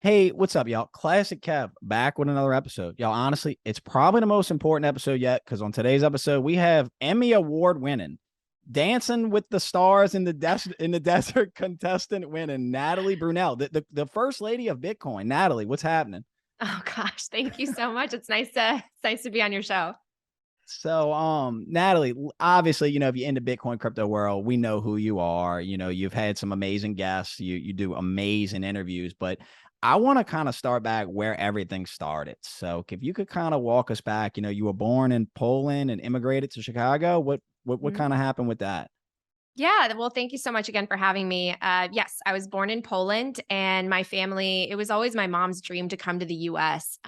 Hey, what's up, y'all? Classic Kev back with another episode. Y'all, honestly, it's probably the most important episode yet because on today's episode, we have Emmy Award winning, Dancing with the Stars in the desert contestant winning Natalie Brunell, the first lady of Bitcoin. Natalie, what's happening? Oh gosh, thank you so much. It's nice to be on your show. So, Natalie, obviously, if you're in the Bitcoin crypto world, we know who you are. You've had some amazing guests. You do amazing interviews, but I want to kind of start back where everything started. So, if you could kind of walk us back, you were born in Poland and immigrated to Chicago. What Mhm. kind of happened with that? Yeah, well, thank you so much again for having me. Yes, I was born in Poland, and my family, it was always my mom's dream to come to the US.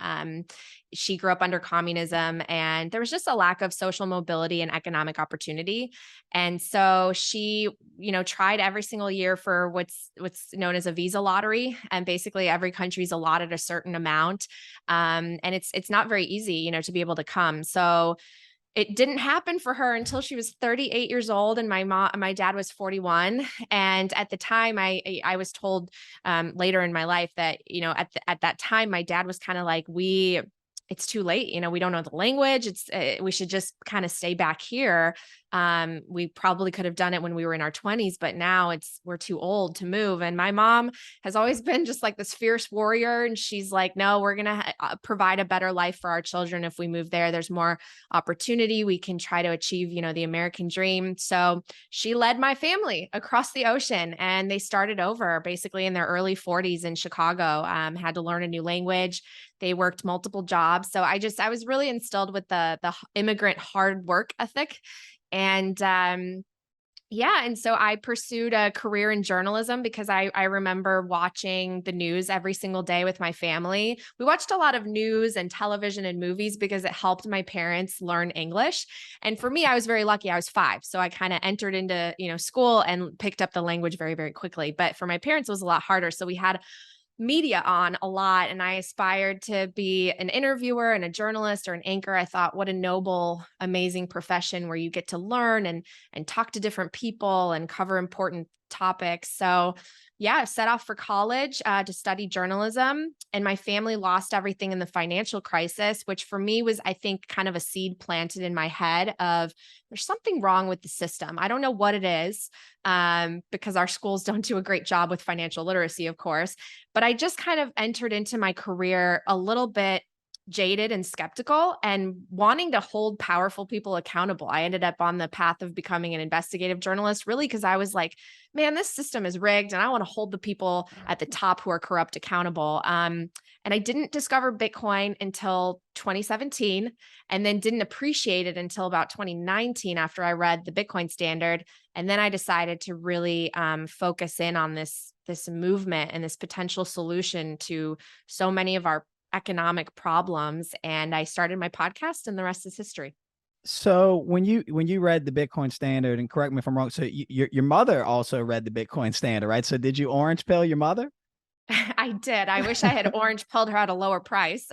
She grew up under communism, and there was just a lack of social mobility and economic opportunity. And so she, tried every single year for what's known as a visa lottery. And basically every country's allotted a certain amount. And it's not very easy, to be able to come. So it didn't happen for her until she was 38 years old and my dad was 41. And at the time I was told later in my life that, at that time my dad was kind of like, it's too late, we don't know the language. We should just kind of stay back here. We probably could have done it when we were in our 20s, but now we're too old to move. And my mom has always been just like this fierce warrior, and she's like, no, we're going to provide a better life for our children. If we move there, there's more opportunity. We can try to achieve, the American dream. So she led my family across the ocean, and they started over basically in their early 40s in Chicago. Had to learn a new language. They worked multiple jobs. So I was really instilled with the immigrant hard work ethic. And yeah, and so I pursued a career in journalism because I remember watching the news every single day with my family. We watched a lot of news and television and movies because it helped my parents learn English. And for me, I was very lucky. I was 5, so I kind of entered into, school and picked up the language very, very quickly. But for my parents, it was a lot harder. So we had media on a lot, and I aspired to be an interviewer and a journalist or an anchor. I thought, what a noble, amazing profession where you get to learn and talk to different people and cover important topics. So yeah, I set off for college to study journalism, and my family lost everything in the financial crisis, which for me was, I think, kind of a seed planted in my head of there's something wrong with the system. I don't know what it is, because our schools don't do a great job with financial literacy, of course. But I just kind of entered into my career a little bit jaded and skeptical and wanting to hold powerful people accountable. I ended up on the path of becoming an investigative journalist, really, because I was like, man, this system is rigged and I want to hold the people at the top who are corrupt accountable. And I didn't discover Bitcoin until 2017, and then didn't appreciate it until about 2019 after I read the Bitcoin Standard. And then I decided to really focus in on this movement and this potential solution to so many of our economic problems. And I started my podcast, and the rest is history. So when you read the Bitcoin Standard, and correct me if I'm wrong, so your mother also read the Bitcoin Standard, right? So did you orange pill your mother? I did. I wish I had orange pilled her at a lower price.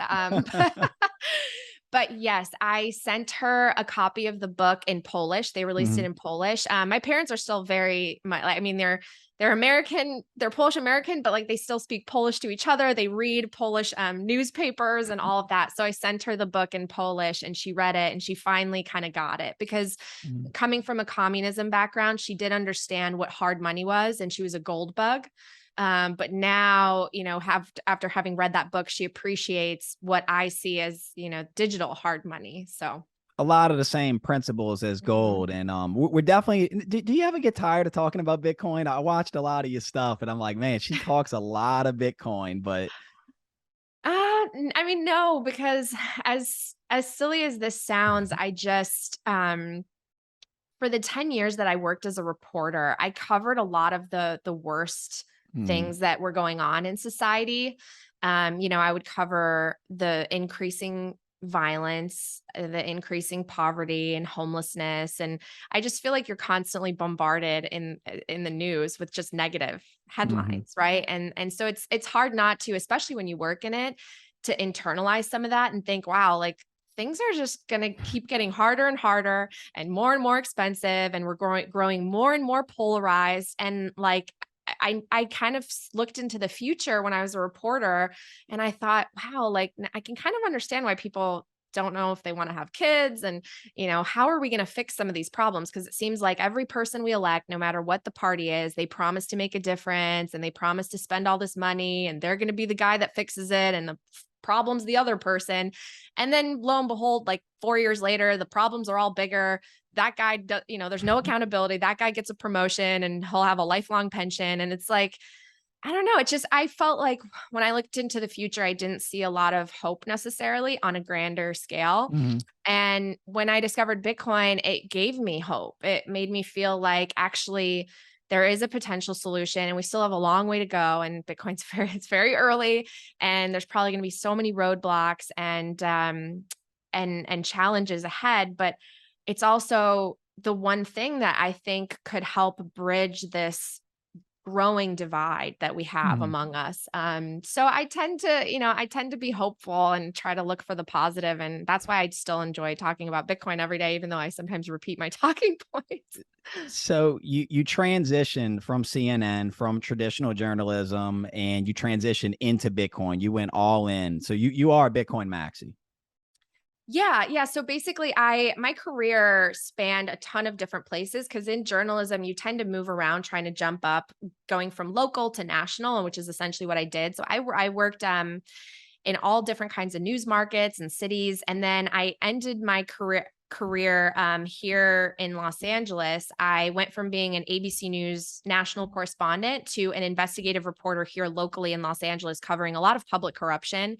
But yes, I sent her a copy of the book in Polish. They released it Mhm. in Polish. My parents are still very much, I mean, they're American, they're Polish American, but like they still speak Polish to each other. They read Polish newspapers and all of that. So I sent her the book in Polish, and she read it, and she finally kind of got it because Mhm. coming from a communism background, she did understand what hard money was, and she was a gold bug. But now, after having read that book, she appreciates what I see as, digital hard money. So, A lot of the same principles as mhm. gold. And we're definitely, do you ever get tired of talking about Bitcoin? I watched a lot of your stuff and I'm like, man, she talks a lot of Bitcoin, but I mean, no, because as silly as this sounds, I just for the 10 years that I worked as a reporter, I covered a lot of the worst hmm, things that were going on in society. I would cover the increasing violence, the increasing poverty and homelessness. And I just feel like you're constantly bombarded in the news with just negative hmm. headlines, right? And so it's hard not to, especially when you work in it, to internalize some of that and think, wow, like things are just going to keep getting harder and harder and more expensive, and we're growing more and more polarized. And like I kind of looked into the future when I was a reporter, and I thought, wow, like I can kind of understand why people don't know if they want to have kids, and how are we going to fix some of these problems, because it seems like every person we elect, no matter what the party is, they promise to make a difference, and they promise to spend all this money, and they're going to be the guy that fixes it, and the problem's the other person. And then lo and behold, like 4 years later, the problems are all bigger. That guy does, there's no accountability. That guy gets a promotion and he'll have a lifelong pension. And it's like, I don't know. It's just, I felt like when I looked into the future, I didn't see a lot of hope necessarily on a grander scale. Mhm. And when I discovered Bitcoin, it gave me hope. It made me feel like actually there is a potential solution, and we still have a long way to go. And Bitcoin's it's very early, and there's probably going to be so many roadblocks and challenges ahead. But it's also the one thing that I think could help bridge this growing divide that we have Mhm. among us. So I tend to be hopeful and try to look for the positive, and that's why I still enjoy talking about Bitcoin every day, even though I sometimes repeat my talking points. So you transitioned from CNN, from traditional journalism, and you transitioned into Bitcoin. You went all in. So you are a Bitcoin maxi. Yeah, yeah. So basically, my career spanned a ton of different places, because in journalism, you tend to move around trying to jump up, going from local to national, which is essentially what I did. So I worked in all different kinds of news markets and cities, and then I ended my career here in Los Angeles. I went from being an ABC News national correspondent to an investigative reporter here locally in Los Angeles, covering a lot of public corruption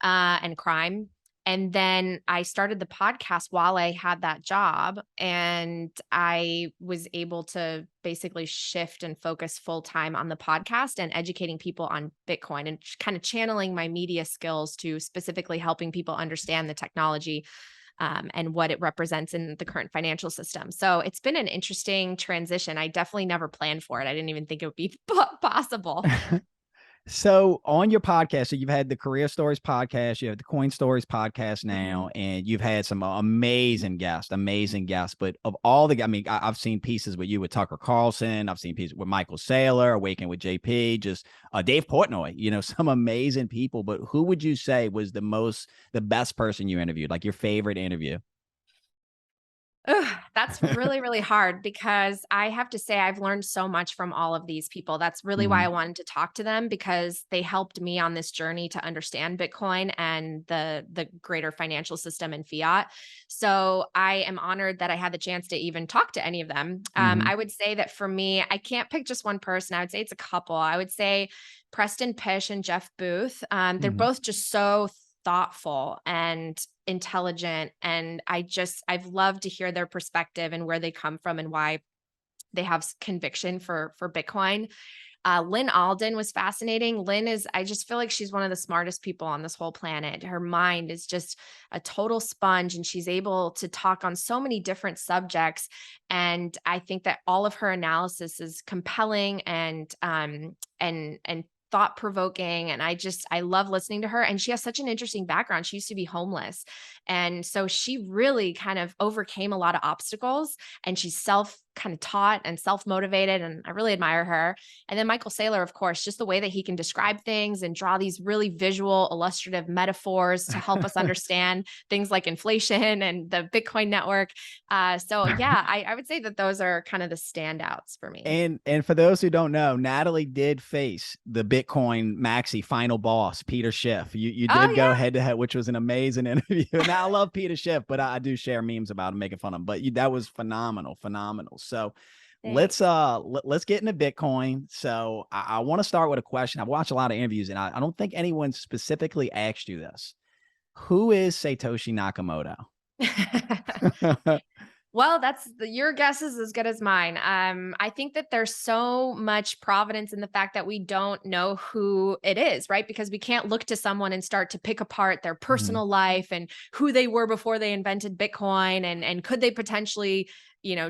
and crime. And then I started the podcast while I had that job, and I was able to basically shift and focus full time on the podcast and educating people on Bitcoin, and kind of channeling my media skills to specifically helping people understand the technology and what it represents in the current financial system. So it's been an interesting transition. I definitely never planned for it. I didn't even think it would be possible. So on your podcast, so you've had the Career Stories podcast, you have the Coin Stories podcast Mhm. now, and you've had some amazing guests, amazing guests. But of all the, I mean, I've seen pieces with you with Tucker Carlson, I've seen pieces with Michael Saylor, Awaken with JP, just Dave Portnoy, some amazing people. But who would you say was the best person you interviewed, like your favorite interview? Ugh, that's really, really hard, because I have to say I've learned so much from all of these people. That's really why I Mhm. wanted to talk to them, because they helped me on this journey to understand Bitcoin and the greater financial system and fiat. So I am honored that I had the chance to even talk to any of them. Mhm. I would say that for me, I can't pick just one person. I would say it's a couple. I would say Preston Pish and Jeff Booth. They're Mhm. both just so thoughtful and intelligent, and I've loved to hear their perspective and where they come from and why they have conviction for Bitcoin. Lynn Alden was fascinating. Lynn is, I just feel like she's one of the smartest people on this whole planet. Her mind is just a total sponge, and she's able to talk on so many different subjects. And I think that all of her analysis is compelling and thought provoking. And I love listening to her. And she has such an interesting background. She used to be homeless. And so she really kind of overcame a lot of obstacles, and she's self kind of taught and self motivated. And I really admire her. And then Michael Saylor, of course, just the way that he can describe things and draw these really visual, illustrative metaphors to help us understand things like inflation and the Bitcoin network. So yeah, I would say that those are kind of the standouts for me. And for those who don't know, Natalie did face the Bitcoin maxi final boss, Peter Schiff. You Oh did go yeah. head to head, which was an amazing interview. And I love Peter Schiff, but I do share memes about him, making fun of him. But that was phenomenal, phenomenal. So Thanks. let's get into Bitcoin. So I want to start with a question. I've watched a lot of interviews, and I don't think anyone specifically asked you this. Who is Satoshi Nakamoto? Well, your guess is as good as mine. I think that there's so much providence in the fact that we don't know who it is, right? Because we can't look to someone and start to pick apart their Mhm. personal life and who they were before they invented Bitcoin, and could they potentially,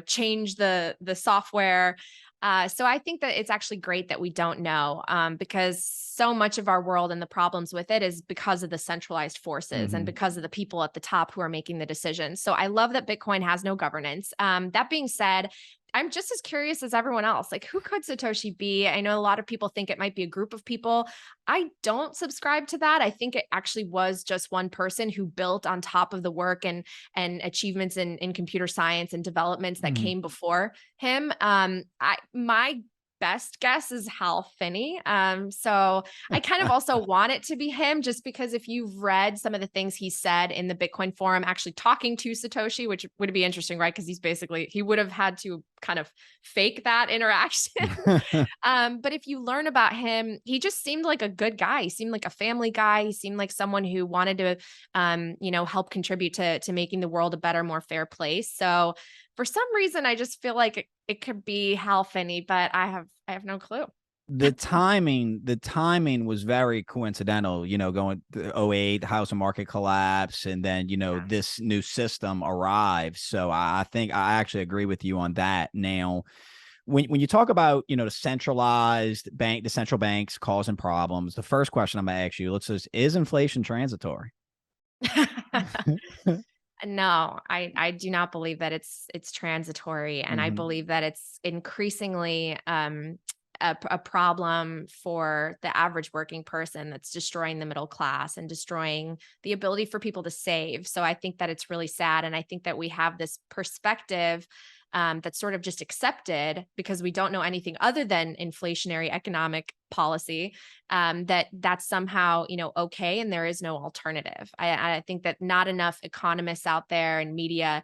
change the software. So I think that it's actually great that we don't know, because so much of our world and the problems with it is because of the centralized forces and Mhm. because of the people at the top who are making the decisions. So I love that Bitcoin has no governance. That being said, I'm just as curious as everyone else. Like, who could Satoshi be? I know a lot of people think it might be a group of people. I don't subscribe to that. I think it actually was just one person who built on top of the work and achievements in computer science and developments that Mhm. came before him. My best guess is Hal Finney. So I kind of also want it to be him, just because if you've read some of the things he said in the Bitcoin forum, actually talking to Satoshi, which would be interesting, right? Because he would have had to kind of fake that interaction. But if you learn about him, he just seemed like a good guy. He seemed like a family guy. He seemed like someone who wanted to, help contribute to making the world a better, more fair place. So for some reason, I just feel like it could be Hal Finney, but I have no clue. The timing was very coincidental, going to '08, housing market collapse, and then, Yeah. this new system arrives. So I think I actually agree with you on that. Now, when you talk about, the central banks causing problems, the first question I'm gonna ask you, let's just, is inflation transitory? No, I do not believe that it's transitory, and I Hmm. believe that it's increasingly a problem for the average working person that's destroying the middle class and destroying the ability for people to save. So I think that it's really sad, and I think that we have this perspective that's sort of just accepted because we don't know anything other than inflationary economic policy, that that's somehow okay, and there is no alternative. I think that not enough economists out there and media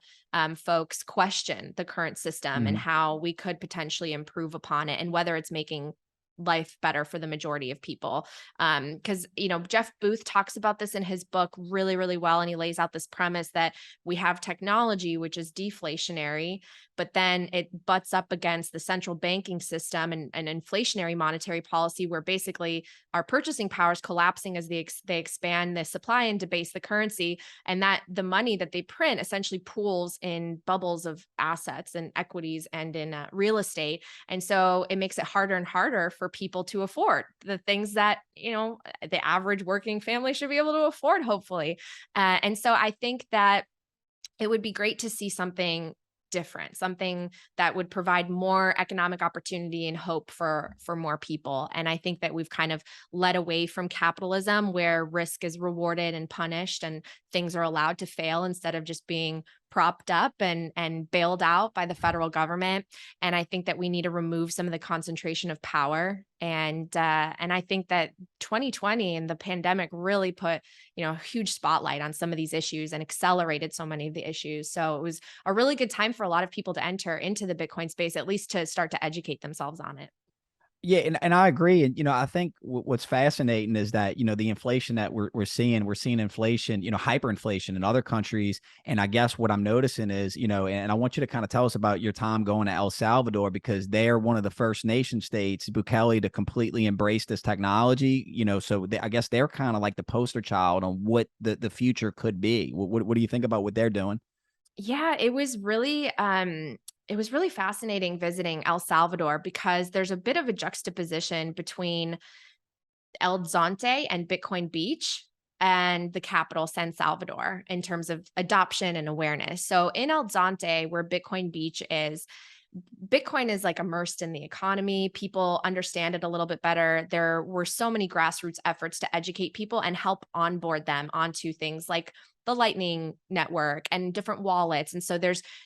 folks question the current system and Hmm. how we could potentially improve upon it, and whether it's making life better for the majority of people. Because Jeff Booth talks about this in his book really, really well, and he lays out this premise that we have technology which is deflationary, but then it butts up against the central banking system and inflationary monetary policy, where basically our purchasing power is collapsing as they expand the supply and debase the currency, and that the money that they print essentially pools in bubbles of assets and equities and in real estate. And so it makes it harder and harder for people to afford the things that the average working family should be able to afford, hopefully. And so I think that it would be great to see something different, something that would provide more economic opportunity and hope for more people. And I think that we've kind of led away from capitalism, where risk is rewarded and punished and things are allowed to fail instead of just being propped up and bailed out by the federal government. And I think that we need to remove some of the concentration of power. And I think that 2020 and the pandemic really put a huge spotlight on some of these issues and accelerated so many of the issues. So it was a really good time for a lot of people to enter into the Bitcoin space, at least to start to educate themselves on it. Yeah, and I agree. And I think what's fascinating is that the inflation that we're seeing inflation, hyperinflation in other countries. And I guess what I'm noticing is, and I want you to kind of tell us about your time going to El Salvador, because they're one of the first nation states, Bukele, to completely embrace this technology. So I guess they're kind of like the poster child on what the future could be. What do you think about what they're doing? Yeah, it was really fascinating visiting El Salvador, because there's a bit of a juxtaposition between El Zonte and Bitcoin Beach and the capital San Salvador in terms of adoption and awareness. So in El Zonte, where Bitcoin Beach is, Bitcoin is like immersed in the economy. People understand it a little bit better. There were so many grassroots efforts to educate people and help onboard them onto things like the Lightning Network and different wallets. And so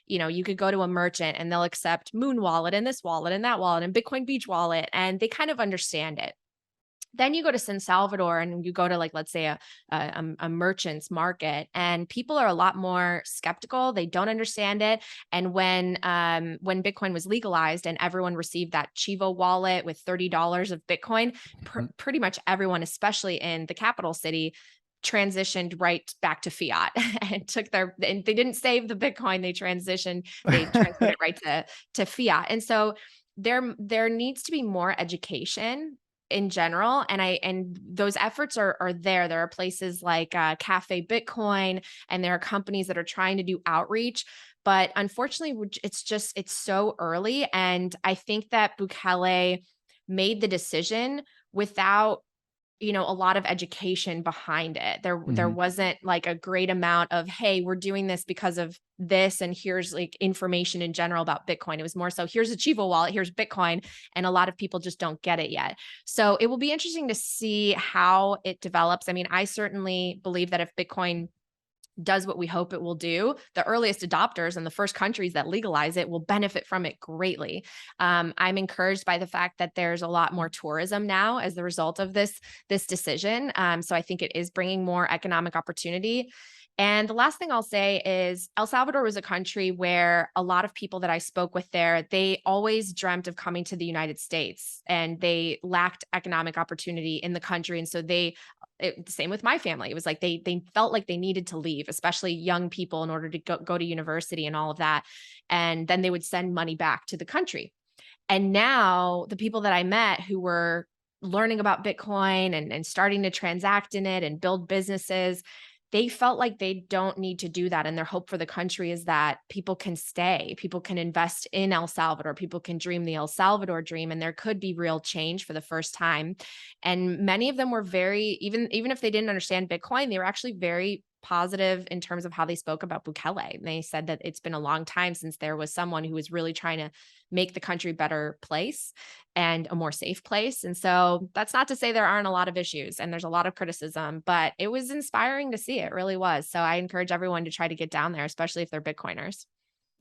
you could go to a merchant and they'll accept Moon Wallet and this wallet and that wallet and Bitcoin Beach Wallet, and they kind of understand it. Then you go to San Salvador and you go to, like, let's say a merchant's market, and people are a lot more skeptical. They don't understand it. And when Bitcoin was legalized and everyone received that Chivo wallet with $30 of Bitcoin, pretty much everyone, especially in the capital city, transitioned right back to fiat and and they didn't save the Bitcoin. They transferred it right to fiat. And so there needs to be more education in general, and those efforts are there. There are places like Cafe Bitcoin, and there are companies that are trying to do outreach, but unfortunately it's so early. And I think that Bukele made the decision without a lot of education behind it. There Hmm. wasn't like a great amount of, hey, we're doing this because of this, and here's like information in general about Bitcoin. It was more so, here's a Chivo wallet, here's Bitcoin, and a lot of people just don't get it yet. So it will be interesting to see how it develops. I mean, I certainly believe that if Bitcoin does what we hope it will do, the earliest adopters and the first countries that legalize it will benefit from it greatly. I'm encouraged by the fact that there's a lot more tourism now as the result of this decision. So I think it is bringing more economic opportunity. And the last thing I'll say is El Salvador was a country where a lot of people that I spoke with there, they always dreamt of coming to the United States, and they lacked economic opportunity in the country. And so same with my family. It was like they felt like they needed to leave, especially young people, in order to go to university and all of that. And then they would send money back to the country. And now the people that I met who were learning about Bitcoin and starting to transact in it and build businesses, they felt like they don't need to do that. And their hope for the country is that people can stay, people can invest in El Salvador, people can dream the El Salvador dream, and there could be real change for the first time. And many of them were very, even if they didn't understand Bitcoin, they were actually very positive in terms of how they spoke about Bukele. And they said that it's been a long time since there was someone who was really trying to make the country a better place and a more safe place. And so that's not to say there aren't a lot of issues and there's a lot of criticism, but it was inspiring to see. It really was. So I encourage everyone to try to get down there, especially if they're Bitcoiners.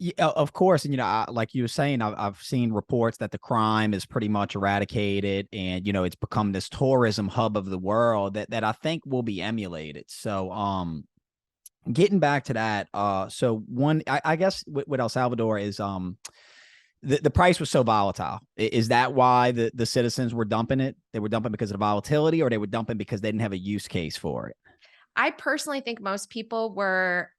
Yeah, of course. And, like you were saying, I've seen reports that the crime is pretty much eradicated, and, it's become this tourism hub of the world that I think will be emulated. So, getting back to that, so I guess with El Salvador is, the price was so volatile. Is that why the citizens were dumping it? They were dumping because of the volatility, or they were dumping because they didn't have a use case for it? I personally think most people were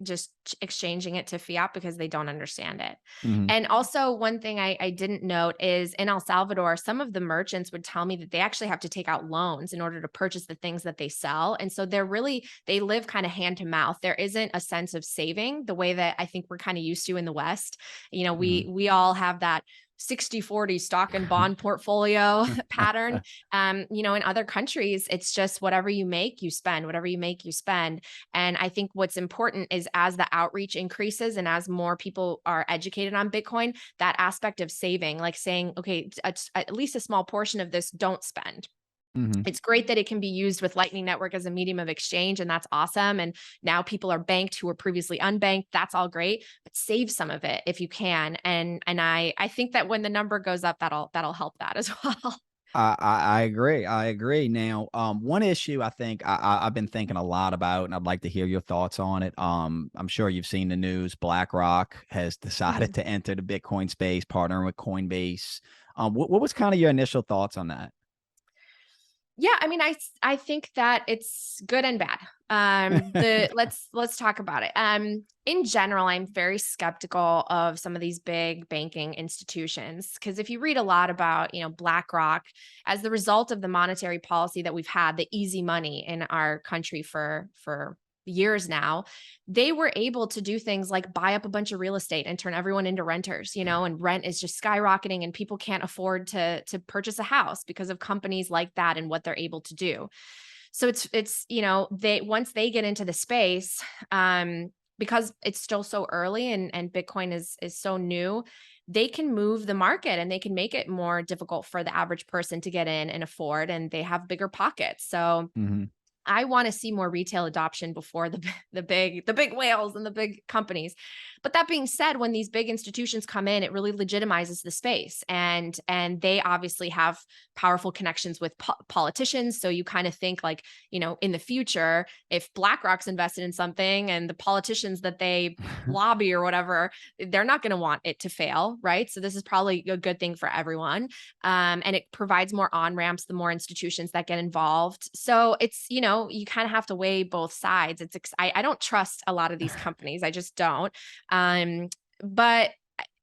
just exchanging it to fiat because they don't understand it. Hmm. And also, one thing I didn't note is in El Salvador, some of the merchants would tell me that they actually have to take out loans in order to purchase the things that they sell. And so they live kind of hand to mouth. There isn't a sense of saving the way that I think we're kind of used to in the West. Hmm. We all have that 60-40 stock and bond portfolio pattern. In other countries, it's just whatever you make, you spend, whatever you make, you spend. And I think what's important is as the outreach increases and as more people are educated on Bitcoin, that aspect of saving, like saying, okay, at least a small portion of this, don't spend. Hmm. It's great that it can be used with Lightning Network as a medium of exchange, and that's awesome. And now people are banked who were previously unbanked. That's all great, but save some of it if you can. And I think that when the number goes up, that'll help that as well. I agree. I agree. Now, one issue I think I've been thinking a lot about, and I'd like to hear your thoughts on it. I'm sure you've seen the news. BlackRock has decided Mhm. to enter the Bitcoin space, partnering with Coinbase. What was kind of your initial thoughts on that? Yeah, I mean, I think that it's good and bad. The let's talk about it. In general, I'm very skeptical of some of these big banking institutions because if you read a lot about, BlackRock, as the result of the monetary policy that we've had, the easy money in our country for years now, they were able to do things like buy up a bunch of real estate and turn everyone into renters, and rent is just skyrocketing and people can't afford to purchase a house because of companies like that and what they're able to do. So they once they get into the space, because it's still so early and Bitcoin is so new, they can move the market and they can make it more difficult for the average person to get in and afford, and they have bigger pockets. So Hmm. I want to see more retail adoption before the big whales and the big companies. But that being said, when these big institutions come in, it really legitimizes the space, and they obviously have powerful connections with politicians. So you kind of think like, in the future, if BlackRock's invested in something and the politicians that they lobby or whatever, they're not going to want it to fail, right? So this is probably a good thing for everyone. And it provides more on ramps the more institutions that get involved. So it's, you kind of have to weigh both sides. I don't trust a lot of these companies. I just don't. But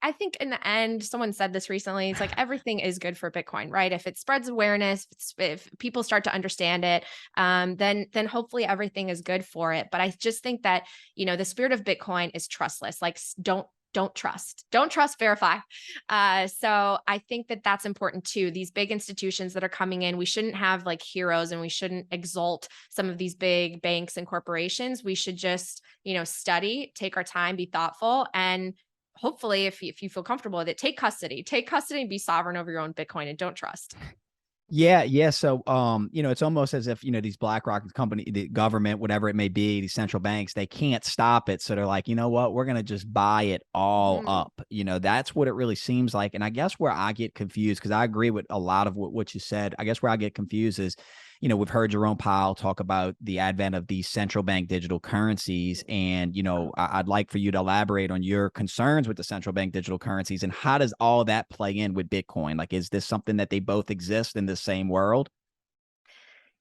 I think in the end, someone said this recently. It's like everything is good for Bitcoin, right? If it spreads awareness, if people start to understand it, then hopefully everything is good for it. But I just think that the spirit of Bitcoin is trustless. Like, don't don't trust, verify. So I think that that's important too. These big institutions that are coming in, we shouldn't have like heroes, and we shouldn't exalt some of these big banks and corporations. We should just, study, take our time, be thoughtful, and hopefully if you feel comfortable with it, take custody and be sovereign over your own Bitcoin, and don't trust. Yeah, yeah. So, it's almost as if, these BlackRock company, the government, whatever it may be, these central banks, they can't stop it. So they're like, you know what, we're going to just buy it all Mm. up. That's what it really seems like. And I guess where I get confused, because I agree with a lot of what you said, I guess where I get confused is, we've heard Jerome Powell talk about the advent of these central bank digital currencies. And, I'd like for you to elaborate on your concerns with the central bank digital currencies and how does all that play in with Bitcoin? Like, is this something that they both exist in the same world?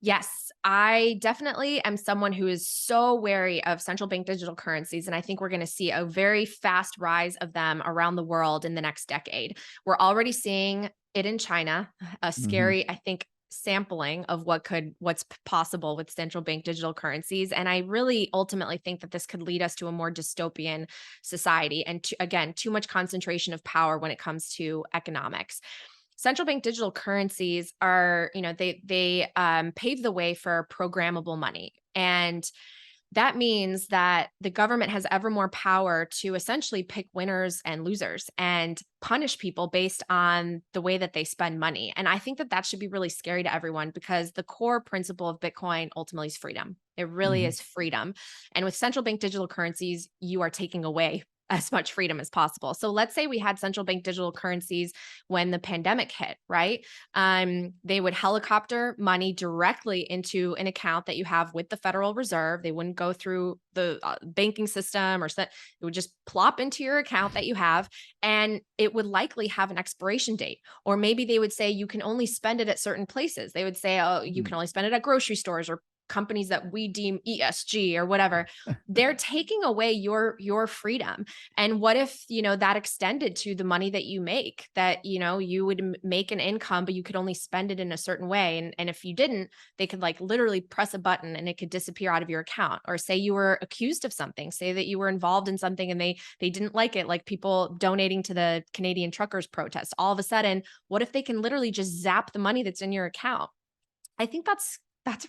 Yes, I definitely am someone who is so wary of central bank digital currencies. And I think we're going to see a very fast rise of them around the world in the next decade. We're already seeing it in China, a Hmm. scary, I think, sampling of what's possible with central bank digital currencies. And I really ultimately think that this could lead us to a more dystopian society, and again, too much concentration of power when it comes to economics. Central bank digital currencies are, they pave the way for programmable money. And that means that the government has ever more power to essentially pick winners and losers and punish people based on the way that they spend money. And I think that that should be really scary to everyone, because the core principle of Bitcoin ultimately is freedom. It really Hmm. is freedom. And with central bank digital currencies, you are taking away as much freedom as possible. So let's say we had central bank digital currencies when the pandemic hit, right? They would helicopter money directly into an account that you have with the Federal Reserve. They wouldn't go through the banking system or set. It would just plop into your account that you have, and it would likely have an expiration date. Or maybe they would say you can only spend it at certain places. They would say, oh, you can only spend it at grocery stores or companies that we deem ESG or whatever. They're taking away your freedom. And what if, that extended to the money that you make, that, you would make an income, but you could only spend it in a certain way. And if you didn't, they could like literally press a button and it could disappear out of your account. Or say you were accused of something, say that you were involved in something and they didn't like it, like people donating to the Canadian truckers protest. All of a sudden, what if they can literally just zap the money that's in your account? I think that's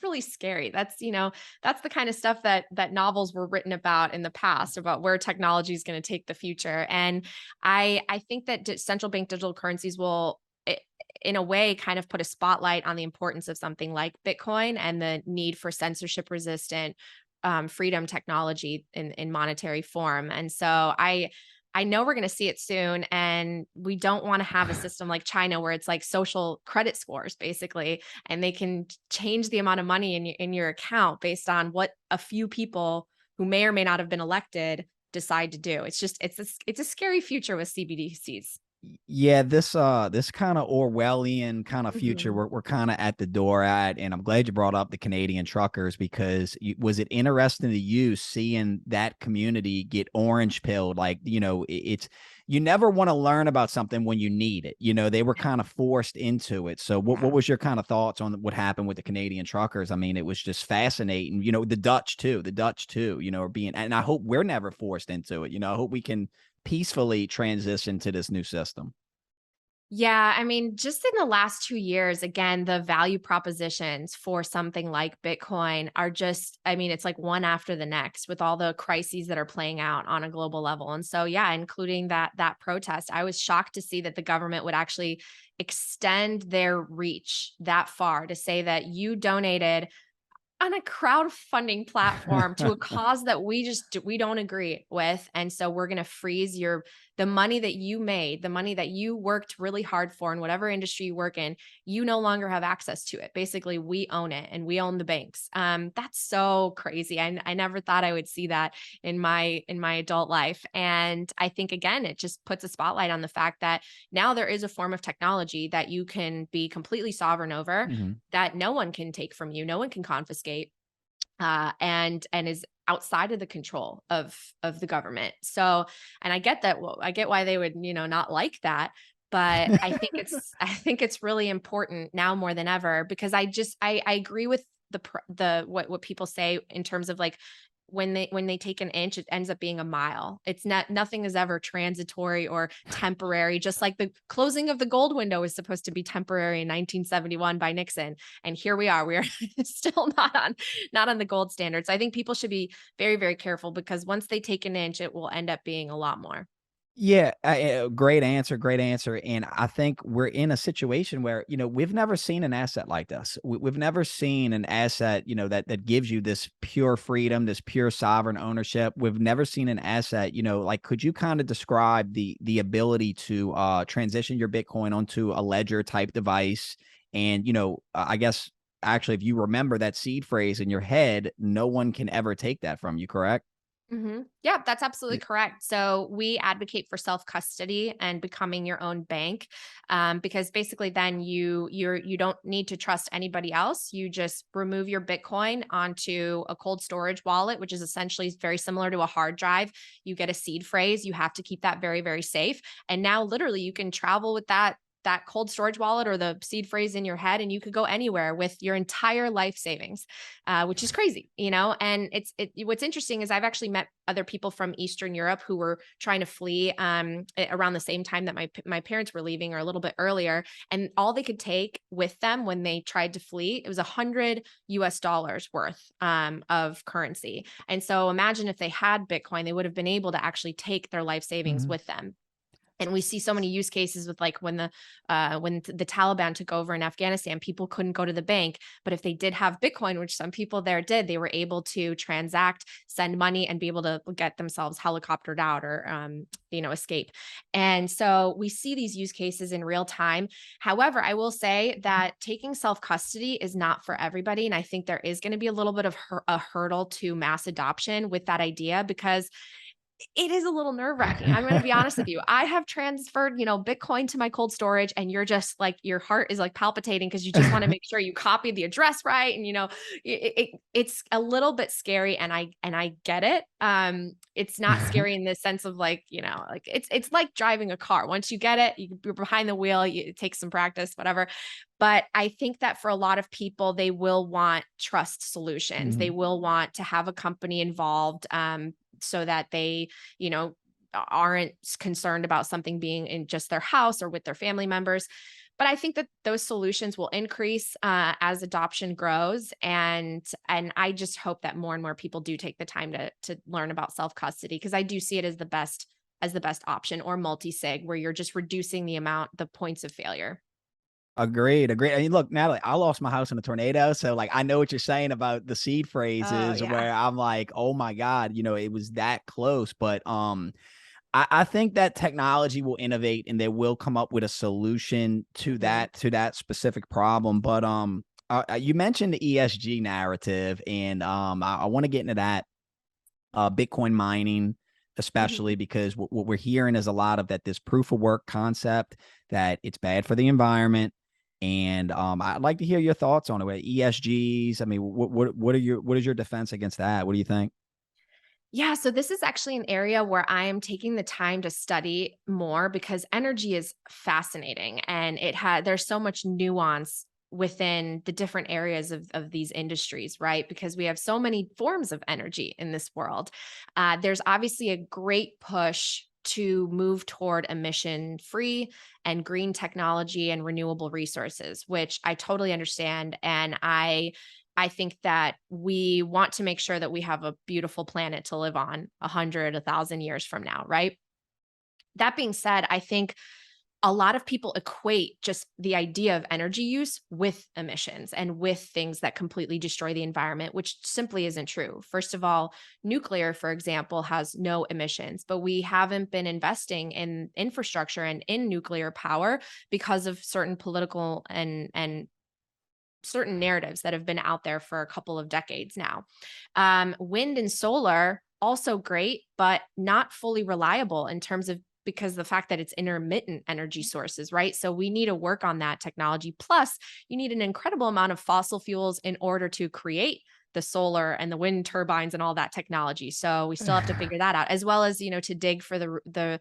really scary. That's the kind of stuff that novels were written about in the past, about where technology is going to take the future. And I think that central bank digital currencies will, in a way, kind of put a spotlight on the importance of something like Bitcoin and the need for censorship resistant freedom technology in monetary form. And so I know we're going to see it soon, and we don't want to have a system like China where it's like social credit scores basically, and they can change the amount of money in your account based on what a few people who may or may not have been elected decide to do. It's a scary future with CBDCs. Yeah, this kind of Orwellian kind of future Mhm. we're kind of at the door at, and I'm glad you brought up the Canadian truckers because was it interesting to you seeing that community get orange pilled? Like, it's you never want to learn about something when you need it. They were kind of forced into it. So what Yeah. was your kind of thoughts on what happened with the Canadian truckers? I mean, it was just fascinating. The Dutch too, are being, and I hope we're never forced into it. I hope we can peacefully transition to this new system. Yeah, I mean, just in the last 2 years, again, the value propositions for something like Bitcoin are just, I mean, it's like one after the next with all the crises that are playing out on a global level. And so, yeah, including that protest, I was shocked to see that the government would actually extend their reach that far to say that you donated on a crowdfunding platform to a cause that we don't agree with, and so we're going to freeze the money that you made, the money that you worked really hard for in whatever industry you work in. You no longer have access to it. Basically, we own it, and we own the banks. That's so crazy. I never thought I would see that in my adult life. And I think, again, it just puts a spotlight on the fact that now there is a form of technology that you can be completely sovereign over, Mhm. that no one can take from you, no one can confiscate, and is outside of the control of the government. So, and I get that. Well, I get why they would, not like that. But I think it's really important now more than ever, because I agree with the what people say in terms of like when they take an inch, it ends up being a mile. It's not nothing is ever transitory or temporary, just like the closing of the gold window is supposed to be temporary in 1971 by Nixon. And here we are. We are still not on the gold standard. So I think people should be very, very careful because once they take an inch, it will end up being a lot more. Yeah, great answer, great answer. And I think we're in a situation where, we've never seen an asset like this. We've never seen an asset, that gives you this pure freedom, this pure sovereign ownership. We've never seen an asset, like, could you kind of describe the ability to transition your Bitcoin onto a ledger type device? And, I guess actually, if you remember that seed phrase in your head, no one can ever take that from you, correct? Yeah, that's absolutely correct. So we advocate for self custody and becoming your own bank, because basically then you don't need to trust anybody else. You just remove your Bitcoin onto a cold storage wallet, which is essentially very similar to a hard drive. You get a seed phrase. You have to keep that very, very safe. And now literally you can travel with that cold storage wallet or the seed phrase in your head, and you could go anywhere with your entire life savings, which is crazy, And what's interesting is I've actually met other people from Eastern Europe who were trying to flee around the same time that my parents were leaving, or a little bit earlier, and all they could take with them when they tried to flee, it was $100 worth of currency. And so imagine if they had Bitcoin, they would have been able to actually take their life savings Mhm. with them. And we see so many use cases with like when the Taliban took over in Afghanistan, people couldn't go to the bank, but if they did have Bitcoin, which some people there did, they were able to transact, send money, and be able to get themselves helicoptered out or escape. And so we see these use cases in real time. However, I will say that taking self custody is not for everybody, and I think there is going to be a little bit of a hurdle to mass adoption with that idea because it is a little nerve-wracking. I'm gonna be honest with you. I have transferred, Bitcoin to my cold storage, and you're just like your heart is like palpitating because you just wanna make sure you copy the address right, and, it's a little bit scary, and I get it. It's not scary in the sense of like, like it's like driving a car. Once you get it, you're behind the wheel, it takes some practice, whatever. But I think that for a lot of people, they will want trust solutions. They Mhm. will want to have a company involved, so that they, you know, aren't concerned about something being in just their house or with their family members. But I think that those solutions will increase as adoption grows, and I just hope that more and more people do take the time to learn about self custody because I do see it as the best option, or multi sig, where you're just reducing the points of failure. Agreed, agreed. I mean, look, Natalie, I lost my house in a tornado, so, like, I know what you're saying about the seed Oh phrases yeah. where I'm like, "Oh my god," it was that close, but, I think that technology will innovate and they will come up with a solution to Mhm. that specific problem, but, you mentioned the ESG narrative, and, I wanna get into that, Bitcoin mining, especially Mhm. because what we're hearing is a lot of that this proof of work concept, that it's bad for the environment. And I'd like to hear your thoughts on it. ESGs. I mean, what is your defense against that? What do you think? Yeah, so this is actually an area where I am taking the time to study more because energy is fascinating and there's so much nuance within the different areas of these industries, right? Because we have so many forms of energy in this world. There's obviously a great push to move toward emission free and green technology and renewable resources, which I totally understand. And I think that we want to make sure that we have a beautiful planet to live on 100, 1,000 years from now, right? That being said, I think a lot of people equate just the idea of energy use with emissions and with things that completely destroy the environment, which simply isn't true. First of all, nuclear, for example, has no emissions, but we haven't been investing in infrastructure and in nuclear power because of certain political and certain narratives that have been out there for a couple of decades now. Wind and solar, also great, but not fully reliable in terms of because the fact that it's intermittent energy sources, right? So we need to work on that technology. Plus, you need an incredible amount of fossil fuels in order to create the solar and the wind turbines and all that technology. So we still have to figure that out, as well as to dig for the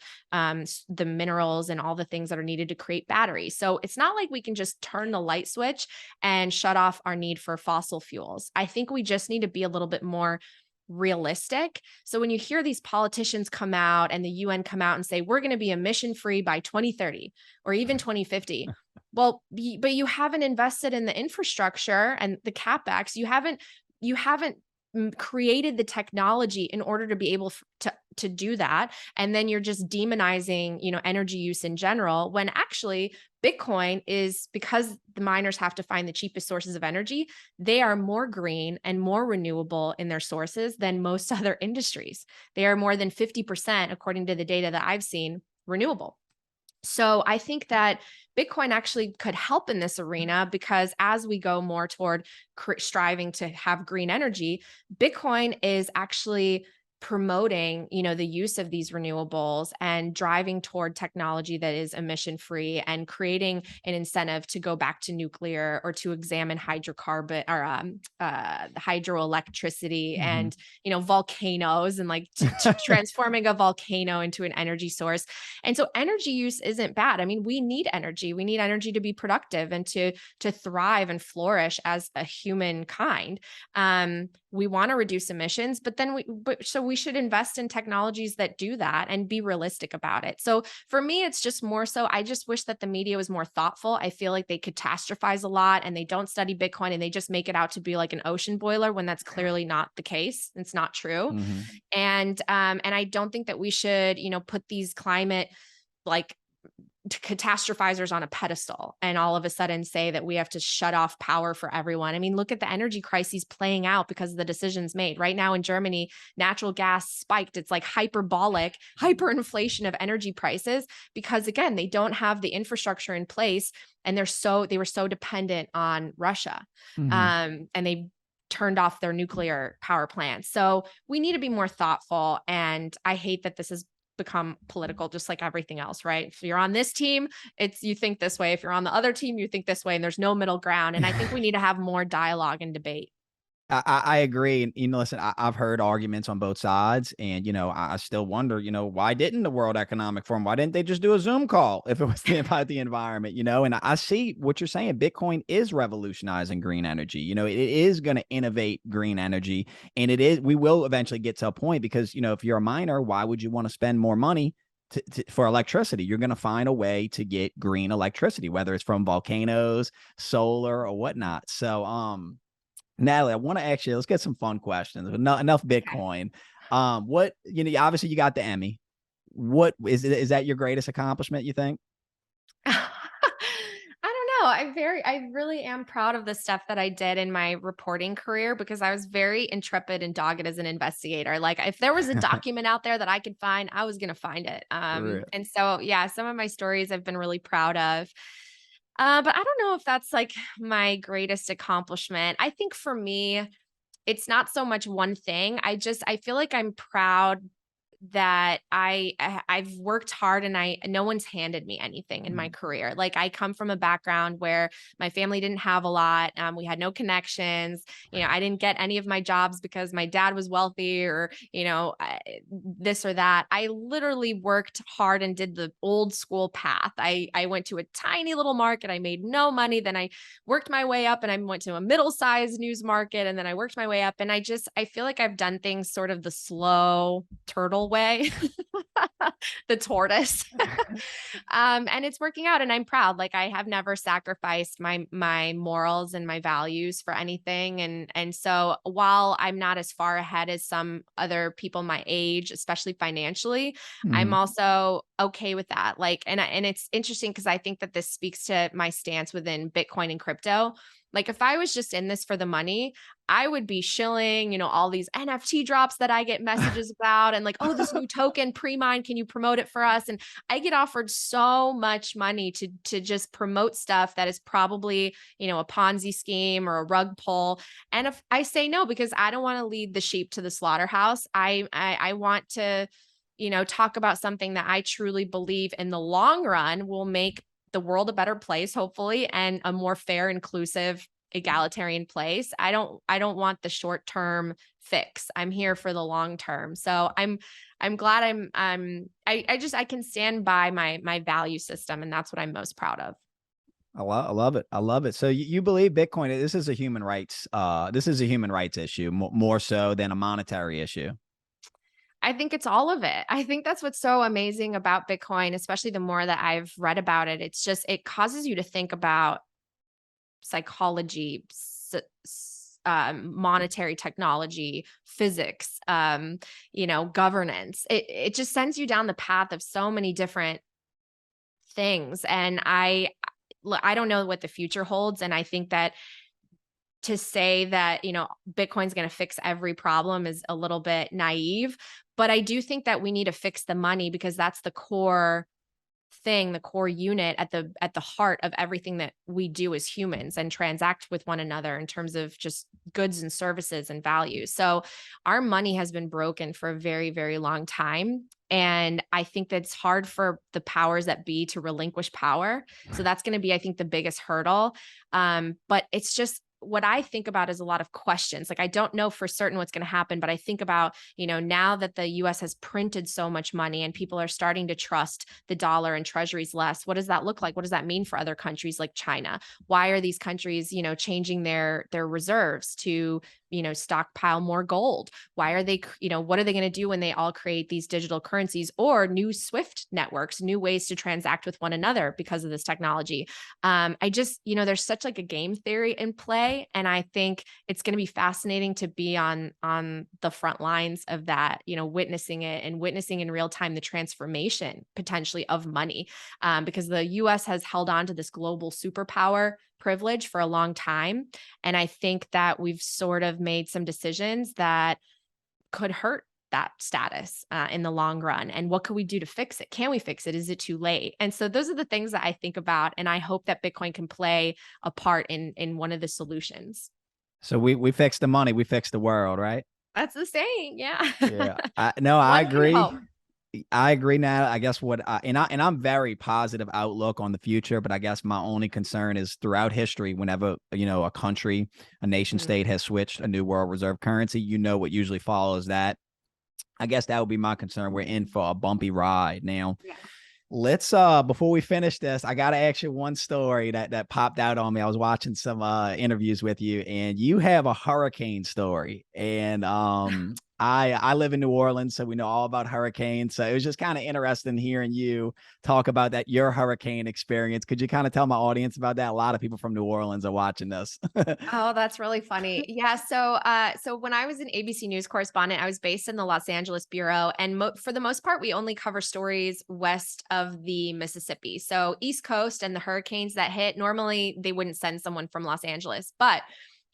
minerals and all the things that are needed to create batteries. So it's not like we can just turn the light switch and shut off our need for fossil fuels. I think we just need to be a little bit more realistic. So when you hear these politicians come out and the UN come out and say, we're going to be emission free by 2030 or even 2050. Well, but you haven't invested in the infrastructure and the capex. You haven't created the technology in order to be able to do that. And then you're just demonizing, energy use in general, when actually Bitcoin is, because the miners have to find the cheapest sources of energy, they are more green and more renewable in their sources than most other industries. They are more than 50%, according to the data that I've seen, renewable. So I think that Bitcoin actually could help in this arena, because as we go more toward striving to have green energy, Bitcoin is actually promoting, the use of these renewables and driving toward technology that is emission free and creating an incentive to go back to nuclear or to examine hydrocarbon or hydroelectricity Mhm. and, volcanoes, and like transforming a volcano into an energy source. And so energy use isn't bad. I mean, we need energy. We need energy to be productive and to thrive and flourish as a humankind. We want to reduce emissions, but so we should invest in technologies that do that and be realistic about it. So for me, it's just more so, I just wish that the media was more thoughtful. I feel like they catastrophize a lot and they don't study Bitcoin and they just make it out to be like an ocean boiler when that's clearly not the case. It's not true. Mhm. And I don't think that we should, put these climate, like, catastrophizers on a pedestal and all of a sudden say that we have to shut off power for everyone. I mean, look at the energy crises playing out because of the decisions made. Right now in Germany, natural gas spiked. It's like hyperbolic hyperinflation of energy prices because, again, they don't have the infrastructure in place, and they were so dependent on Russia. Mhm. And they turned off their nuclear power plants. So we need to be more thoughtful. And I hate that this has become political, just like everything else, right? If you're on this team, you think this way. If you're on the other team, you think this way, and there's no middle ground. And I think we need to have more dialogue and debate. I agree. And, listen, I've heard arguments on both sides. And, I still wonder, why didn't the World Economic Forum, why didn't they just do a Zoom call if it was about the environment, And I see what you're saying. Bitcoin is revolutionizing green energy. It is going to innovate green energy. And we will eventually get to a point because, if you're a miner, why would you want to spend more money for electricity? You're going to find a way to get green electricity, whether it's from volcanoes, solar, or whatnot. So, Natalie, I want to ask you, let's get some fun questions. Enough Okay. Bitcoin. What, obviously you got the Emmy. What is that your greatest accomplishment, you think? I don't know. I really am proud of the stuff that I did in my reporting career because I was very intrepid and dogged as an investigator. Like, if there was a document out there that I could find, I was going to find it. For real. And so, yeah, some of my stories I've been really proud of. But I don't know if that's like my greatest accomplishment. I think for me, it's not so much one thing. I feel like I'm proud that I've worked hard, and no one's handed me anything in my Mhm. career. Like, I come from a background where my family didn't have a lot. We had no connections. I didn't get any of my jobs because my dad was wealthy or, this or that. I literally worked hard and did the old school path. I went to a tiny little market. I made no money. Then I worked my way up and I went to a middle-sized news market, and then I worked my way up, and I feel like I've done things sort of the slow turtle way, the tortoise. And it's working out, and I'm proud. Like, I have never sacrificed my morals and my values for anything. And so while I'm not as far ahead as some other people my age, especially financially, I'm Mhm. also okay with that. Like, and it's interesting because I think that this speaks to my stance within Bitcoin and crypto. Like, if I was just in this for the money, I would be shilling, all these NFT drops that I get messages about, and like, oh, this new token pre-mine, can you promote it for us? And I get offered so much money to just promote stuff that is probably, a Ponzi scheme or a rug pull. And if I say no, because I don't want to lead the sheep to the slaughterhouse, I want to, talk about something that I truly believe in the long run will make the world a better place, hopefully, and a more fair, inclusive, egalitarian place. I don't want the short-term fix. I'm here for the long term. So I'm glad I can stand by my value system, and that's what I'm most proud of. I love it. I love it. So you believe Bitcoin, this is a human rights issue more so than a monetary issue. I think it's all of it. I think that's what's so amazing about Bitcoin, especially the more that I've read about it. It's just, it causes you to think about psychology, monetary technology, physics, governance. It just sends you down the path of so many different things. And I don't know what the future holds. And I think that to say that, Bitcoin's going to fix every problem is a little bit naive, but I do think that we need to fix the money because that's the core thing, the core unit at the heart of everything that we do as humans and transact with one another in terms of just goods and services and values. So our money has been broken for a very, very long time. And I think that's hard for the powers that be to relinquish power. So that's going to be, I think, the biggest hurdle. But it's just, what I think about is a lot of questions. Like, I don't know for certain what's going to happen, but I think about, now that the US has printed so much money and people are starting to trust the dollar and treasuries less, what does that look like? What does that mean for other countries like China? Why are these countries, changing their reserves to, stockpile more gold? Why are they, what are they going to do when they all create these digital currencies or new Swift networks, new ways to transact with one another because of this technology? I just, there's such like a game theory in play. And I think it's going to be fascinating to be on the front lines of that, witnessing it and witnessing in real time the transformation potentially of money. Because the US has held on to this global superpower privilege for a long time. And I think that we've sort of made some decisions that could hurt that status in the long run. And what could we do to fix it? Can we fix it? Is it too late? And so those are the things that I think about. And I hope that Bitcoin can play a part in one of the solutions. So we fix the money, we fix the world, right? That's the saying. Yeah. Yeah. No, I One can agree. hope. I agree now. I guess I'm very positive outlook on the future, but I guess my only concern is throughout history, whenever, a country, a nation Mhm. state has switched a new world reserve currency, what usually follows that. I guess that would be my concern. We're in for a bumpy ride now. Yeah. Let's before we finish this, I gotta ask you one story that popped out on me. I was watching some interviews with you, and you have a hurricane story. And I live in New Orleans, so we know all about hurricanes. So it was just kind of interesting hearing you talk about your hurricane experience. Could you kind of tell my audience about that? A lot of people from New Orleans are watching this. Oh, that's really funny. Yeah. So when I was an ABC News correspondent, I was based in the Los Angeles bureau, and for the most part, we only cover stories west of the Mississippi. So East Coast and the hurricanes that hit, normally they wouldn't send someone from Los Angeles, but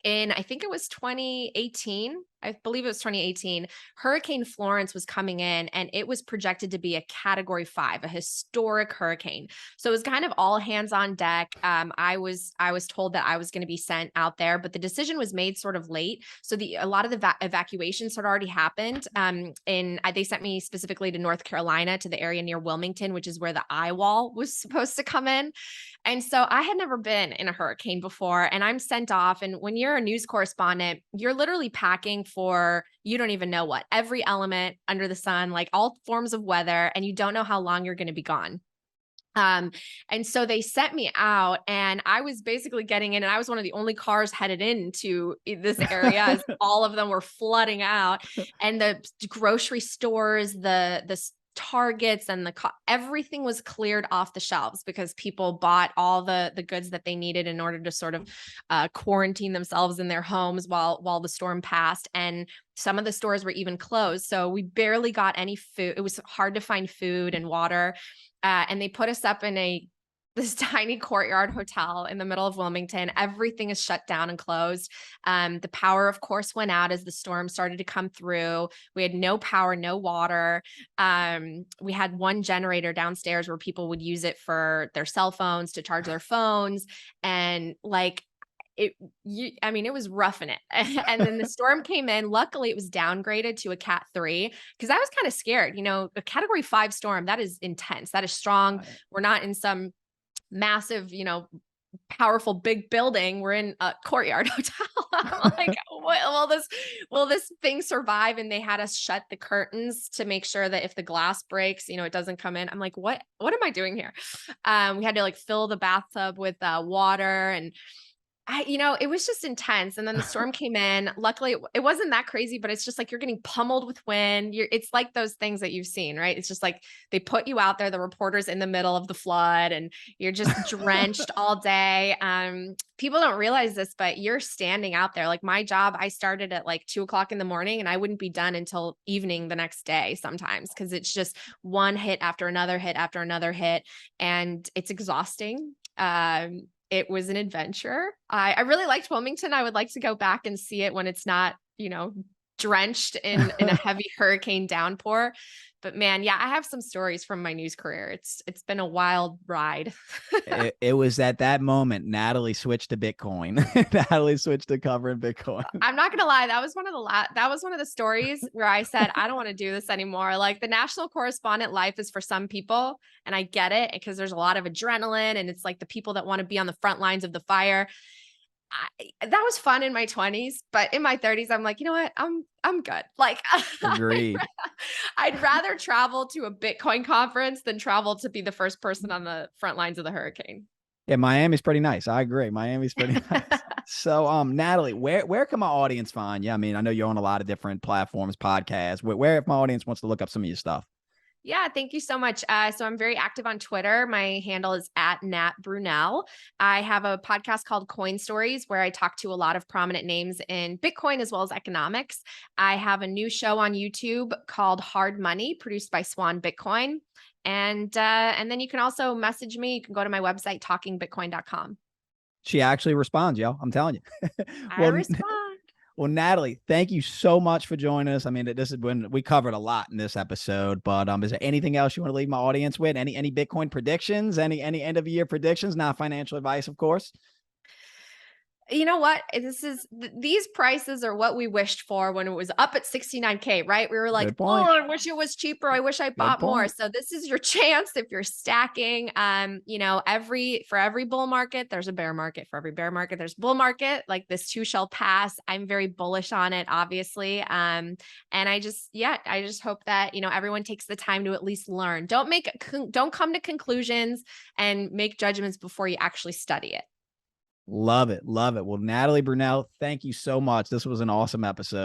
I think it was 2018. I believe it was 2018. Hurricane Florence was coming in and it was projected to be a category 5, a historic hurricane. So it was kind of all hands on deck. I was told that I was going to be sent out there, but the decision was made sort of late. So a lot of the evacuations had already happened. They sent me specifically to North Carolina, to the area near Wilmington, which is where the eye wall was supposed to come in. And so I had never been in a hurricane before, and I'm sent off. And when you're a news correspondent, you're literally packing for, you don't even know what, every element under the sun, like all forms of weather, and you don't know how long you're going to be gone. Um, and so they sent me out, and I was basically getting in, and I was one of the only cars headed into this area as all of them were flooding out. And the grocery stores, the Targets and everything was cleared off the shelves because people bought all the goods that they needed in order to sort of quarantine themselves in their homes while the storm passed. And some of the stores were even closed. So we barely got any food. It was hard to find food and water. And they put us up in this tiny courtyard hotel in the middle of Wilmington. Everything is shut down and closed. The power, of course, went out as the storm started to come through. We had no power, no water. We had one generator downstairs where people would use it for their cell phones to charge their phones. And it was roughing it. And then the storm came in. Luckily, it was downgraded to a Cat 3 because I was kind of scared. A Category 5 storm, that is intense. That is strong. Right. We're not in some massive, powerful big building. We're in a courtyard hotel. I'm like, will this thing survive? And they had us shut the curtains to make sure that if the glass breaks, it doesn't come in. I'm like, what am I doing here? We had to like fill the bathtub with water, and it was just intense. And then the storm came in. Luckily, it wasn't that crazy, but it's just like you're getting pummeled with wind. It's like those things that you've seen, right? It's just like they put you out there, the reporter's in the middle of the flood, and you're just drenched all day. People don't realize this, but you're standing out there. Like my job, I started at like 2 o'clock in the morning, and I wouldn't be done until evening the next day sometimes, because it's just one hit after another hit after another hit, and it's exhausting. It was an adventure. I really liked Wilmington. I would like to go back and see it when it's not, drenched in a heavy hurricane downpour. But man, yeah, I have some stories from my news career. It's been a wild ride. It was at that moment Natalie switched to Bitcoin. Natalie switched to covering Bitcoin. I'm not gonna lie, that was one of the stories where I said, I don't want to do this anymore. Like the national correspondent life is for some people, and I get it because there's a lot of adrenaline, and it's like the people that want to be on the front lines of the fire. That was fun in my 20s, but in my 30s, I'm like, you know what? I'm good. Like, Agreed. I'd rather travel to a Bitcoin conference than travel to be the first person on the front lines of the hurricane. Yeah, Miami's pretty nice. I agree. Miami's pretty nice. So, Natalie, where can my audience find you? I mean, I know you're on a lot of different platforms, podcasts. Where if my audience wants to look up some of your stuff? Yeah, thank you so much. So I'm very active on Twitter. My handle is at Nat Brunell. I have a podcast called Coin Stories where I talk to a lot of prominent names in Bitcoin as well as economics. I have a new show on YouTube called Hard Money, produced by Swan Bitcoin. And then you can also message me. You can go to my website, talkingbitcoin.com. She actually responds, yo. I'm telling you. I Well, respond. Well, Natalie, thank you so much for joining us. I mean, this is when we covered a lot in this episode, but is there anything else you want to leave my audience with? Any Bitcoin predictions? Any end of year predictions? Not financial advice, of course. You know what? These prices are what we wished for when it was up at 69K, right? We were like, Good oh, point. I wish it was cheaper. I wish I Good bought more. point. So this is your chance if you're stacking. For every bull market, there's a bear market. For every bear market, there's a bull market. Like this too shall pass. I'm very bullish on it, obviously. And I just hope that, everyone takes the time to at least learn. Don't come to conclusions and make judgments before you actually study it. Love it. Love it. Well, Natalie Brunell, thank you so much. This was an awesome episode.